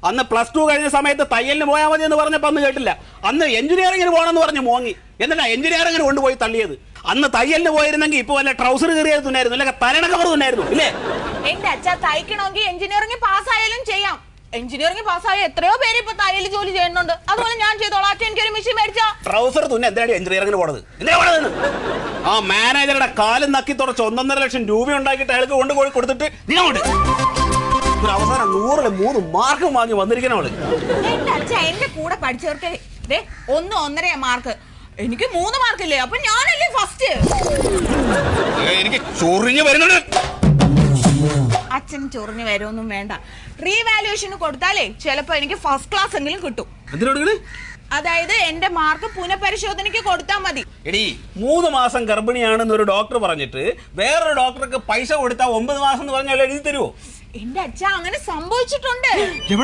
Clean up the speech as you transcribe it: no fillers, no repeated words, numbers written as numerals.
അന്ന് +2 കഴിഞ്ഞ സമയത്ത് തയ്യലിന് പോയാൽ മതി എന്ന് പറഞ്ഞപ്പോൾ അന്ന് കേട്ടില്ല. അന്ന് എഞ്ചിനീയറിംഗിന് പോകണമെന്ന് പറഞ്ഞ് മോങ്ങി. എന്നിട്ടാ എഞ്ചിനീയറിംഗിന് കൊണ്ടുപോയി തള്ളിയത്. അന്ന് തയ്യലിന് പോയിരുന്നെങ്കിൽ ഇപ്പൊ വല്ല ട്രൗസർ കയറിയത് തുന്നായിരുന്നു, അല്ലെങ്കിൽ തലണ കവർ തുന്നായിരുന്നു ഇല്ലേ? എന്റെ അച്ഛാ തയ്ക്കണമെങ്കിൽ എഞ്ചിനീയറിംഗ് പാസ്സായാലും ചെയ്യാം. എഞ്ചിനീയറിംഗ് പാസ്സായ എത്രയോ പേര് ഇപ്പൊ തയ്യൽ ജോലി ചെയ്യുന്നുണ്ട്. അതുപോലെ ഞാൻ ചെയ്തോളാം. അച്ഛൻ എനിക്കൊരു മെഷീൻ മേടിച്ചാ. ട്രൗസർ തുന്ന എന്തിനാണ് എഞ്ചിനീയറിംഗിന് പോണത്? എന്തിനാ പോണത്? ആ മാനേജറുടെ കാലും നക്കി തുടച്ച് 1.5 ലക്ഷം രൂപ ഉണ്ടാക്കിയിട്ട് അയാൾക്ക് കൊണ്ടുപോയി കൊടുത്തിട്ട് നീ അങ്ങോട്ട് ഒരു അവസാനം 100-ൽ 3 മാർക്ക് വാങ്ങി വന്നിരിക്കണവള്. എന്റെ അച്ഛ എന്റെ കൂടെ പഠിച്ചവർക്ക് 1-1.5 മാർക്ക്, എനിക്ക് 3 മാർക്കില്ലേ? അപ്പൊ ഞാനല്ലേ ഫസ്റ്റ്. എനിക്ക് ചൊറിഞ്ഞു വരുന്നുണ്ട്. അച്ഛൻ ചൊറിഞ്ഞു വരുമൊന്നും വേണ്ട. റീവാലുവേഷന് കൊടുത്താലേ ചിലപ്പോ എനിക്ക് ഫസ്റ്റ് ക്ലാസ് എങ്കിലും കിട്ടും. അതായത് എന്റെ മാർക്ക് പുനഃപരിശോധനയ്ക്ക് കൊടുത്താൽ മതി. എടി 3 മാസം ഗർഭിണിയാണെന്ന് ഒരു ഡോക്ടർ പറഞ്ഞിട്ട് വേറൊരു ഡോക്ടർക്ക് പൈസ കൊടുത്താൽ 9 മാസം എന്ന് പറഞ്ഞാൽ എഴുതി തരുമോ? എന്റെ അച്ഛ അങ്ങനെ സംഭവിച്ചിട്ടുണ്ട്.